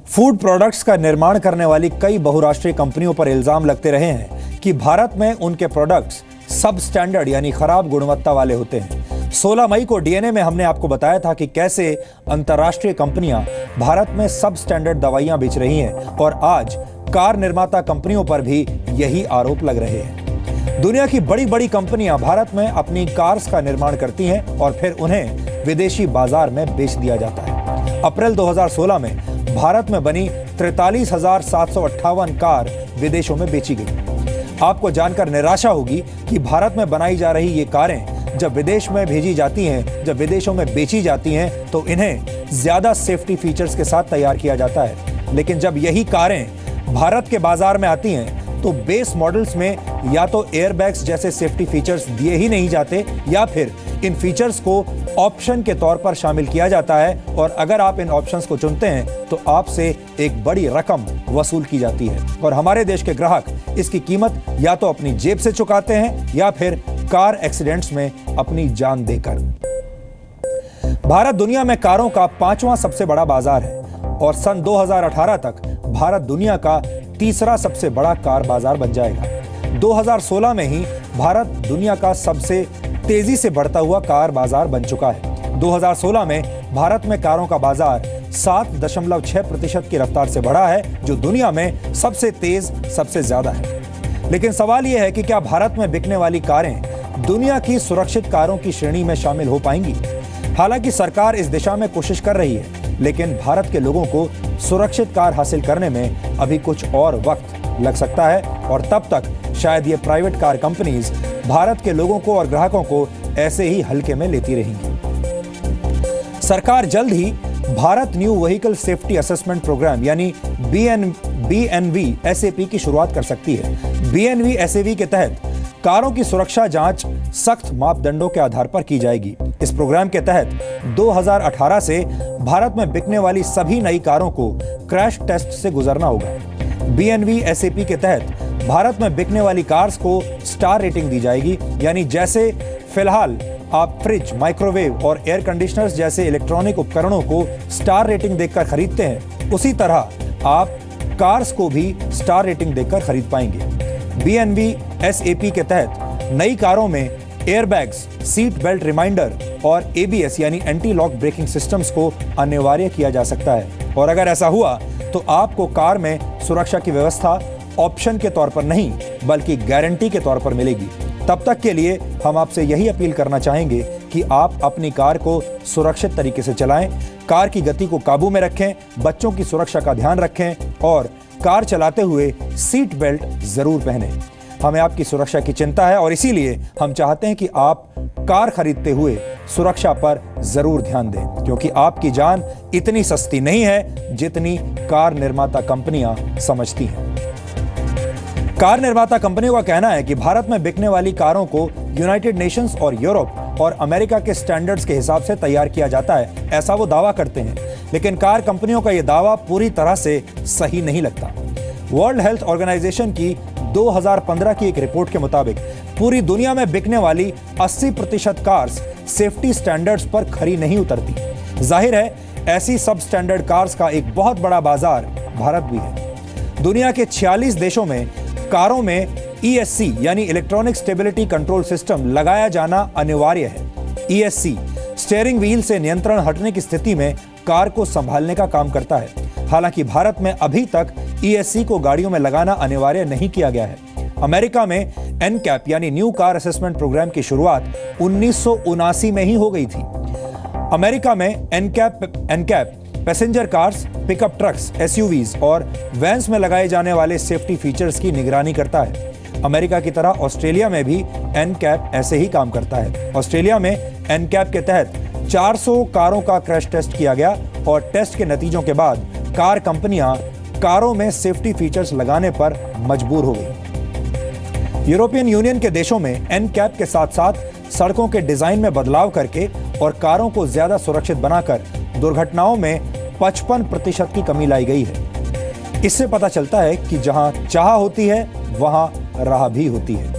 Food products का निर्माण करने वाली कई बहुराष्ट्रीय कंपनियों पर इल्जाम लगते रहे हैं कि भारत में उनके प्रोडक्ट्स सब स्टैंडर्ड यानी खराब गुणवत्ता वाले होते हैं। 16 मई को डीएनए में हमने आपको बताया था कि कैसे अंतर्राष्ट्रीय कंपनियां भारत में सब स्टैंडर्ड दवाइयां बेच रही हैं और आज कार निर्माता कंपनियों पर भी यही आरोप लग रहे हैं। दुनिया की बड़ी बड़ी कंपनियां भारत में अपनी कार्स का निर्माण करती हैं और फिर उन्हें विदेशी बाजार में बेच दिया जाता है। अप्रैल 2016 में भारत में बनी 43,758 कार विदेशों में बेची गई। आपको जानकर निराशा होगी कि भारत में बनाई जा रही ये कारें जब विदेश में भेजी जाती हैं, जब विदेशों में बेची जाती हैं, तो इन्हें ज्यादा सेफ्टी फीचर्स के साथ तैयार किया जाता है। लेकिन जब यही कारें भारत के बाजार में आती हैं तो बेस मॉडल्स में या तो एयरबैग्स जैसे सेफ्टी फीचर्स दिए ही नहीं जाते या फिर इन फीचर्स को ऑप्शन के तौर पर शामिल किया जाता है और अगर आप इन ऑप्शंस को चुनते हैं तो आपसे एक बड़ी रकम वसूल की जाती है और हमारे देश के ग्राहक इसकी कीमत या तो अपनी जेब से चुकाते हैं या फिर कार एक्सीडेंट्स में अपनी जान देकर। भारत दुनिया में कारों का 5वां सबसे बड़ा बाजार है और सन 2018 तक भारत दुनिया का तीसरा सबसे बड़ा कार बाजार बन जाएगा। 2016 में ही भारत दुनिया का सबसे तेजी से बढ़ता हुआ कार बाजार बन चुका है। 2016 में भारत में कारों का बाजार 7.6% की रफ्तार से बढ़ा है, जो दुनिया में सबसे तेज, सबसे ज्यादा है। लेकिन सवाल यह है कि क्या भारत में बिकने वाली कारें दुनिया की सुरक्षित कारों की श्रेणी में शामिल हो पाएंगी? हालांकि सरकार इस दिशा में कोशिश कर रही है, लेकिन भारत के लोगों को सुरक्षित कार हासिल करने में अभी कुछ और वक्त लग सकता है और तब तक शायद ये प्राइवेट कार कंपनीज भारत के लोगों को और ग्राहकों को ऐसे ही हल्के में लेती रहेंगी। सरकार जल्द ही Bharat new vehicle safety assessment programme यानी BNV SAP की शुरुआत कर सकती है। BNV SAP के तहत कारों की सुरक्षा जांच सख्त मापदंडों के आधार पर की जाएगी। इस प्रोग्राम के तहत 2018 से भारत में बिकने वाली सभी नई कारों को क्रैश टेस्ट से गुजरना होगा। BNV SAP के तहत भारत में बिकने वाली कार्स को स्टार रेटिंग दी जाएगी, यानी जैसे फिलहाल आप फ्रिज, माइक्रोवेव और एयर कंडीशनर्स जैसे इलेक्ट्रॉनिक उपकरणों को स्टार रेटिंग देकर खरीदते हैं, उसी तरह आप कार्स को भी स्टार रेटिंग देकर खरीद पाएंगे। BNV SAP के तहत नई कारों में एयरबैग्स, सीट बेल्ट रिमाइंडर और ABS यानी एंटी लॉक ब्रेकिंग सिस्टम्स को अनिवार्य किया जा सकता है और अगर ऐसा हुआ तो आपको कार में सुरक्षा की व्यवस्था ऑप्शन के तौर पर नहीं बल्कि गारंटी के तौर पर मिलेगी। तब तक के लिए हम आपसे यही अपील करना चाहेंगे कि आप अपनी कार को सुरक्षित तरीके से चलाएं, कार की गति को काबू में रखें, बच्चों की सुरक्षा का ध्यान रखें और कार चलाते हुए सीट बेल्ट जरूर पहनें। हमें आपकी सुरक्षा की चिंता है और इसीलिए हम चाहते हैं कि आप कार खरीदते हुए सुरक्षा पर जरूर ध्यान दें, क्योंकि आपकी जान इतनी सस्ती नहीं है जितनी कार निर्माता कंपनियां समझती हैं। कार निर्माता कंपनियों का कहना है कि भारत में बिकने वाली कारों को यूनाइटेड नेशंस और यूरोप और अमेरिका के स्टैंडर्ड्स के हिसाब से तैयार किया जाता है, ऐसा वो दावा करते हैं। लेकिन कार कंपनियों का यह दावा पूरी तरह से सही नहीं लगता। वर्ल्ड हेल्थ ऑर्गेनाइजेशन की 2015 की एक रिपोर्ट के मुताबिक पूरी दुनिया में बिकने वाली 80% कार्स सेफ्टी स्टैंडर्ड्स पर खरी नहीं उतरती। जाहिर है ऐसी सब स्टैंडर्ड कार्स का एक बहुत बड़ा बाजार भारत भी है। दुनिया के 46 देशों में कारों में ESC यानी इलेक्ट्रॉनिक स्टेबिलिटी कंट्रोल सिस्टम लगाया जाना अनिवार्य है। ESC स्टीयरिंग व्हील से नियंत्रण हटने की स्थिति में कार को संभालने का काम करता है। हालांकि भारत में अभी तक ESC को गाड़ियों में लगाना अनिवार्य नहीं किया गया है। अमेरिका में NCAP यानी न्यू कार असेसमेंट प्रोग्राम की शुरुआत 1979 में ही हो गई थी। अमेरिका में NCAP passenger cars, pickup trucks, SUVs और वैन्स में लगाए जाने वाले सेफ्टी फीचर्स की निगरानी करता है। अमेरिका की तरह ऑस्ट्रेलिया में भी NCAP ऐसे ही काम करता है। ऑस्ट्रेलिया में NCAP के तहत 400 कारों का क्रैश टेस्ट किया गया और टेस्ट के नतीजों के बाद कार कंपनियां कारों में सेफ्टी फीचर्स लगाने पर मजबूर हो गई। यूरोपियन यूनियन के देशों में NCAP के साथ साथ सड़कों के डिजाइन में बदलाव करके और कारों को ज्यादा सुरक्षित बनाकर दुर्घटनाओं में 55% की कमी लाई गई है। इससे पता चलता है कि जहां चाह होती है वहां राह भी होती है।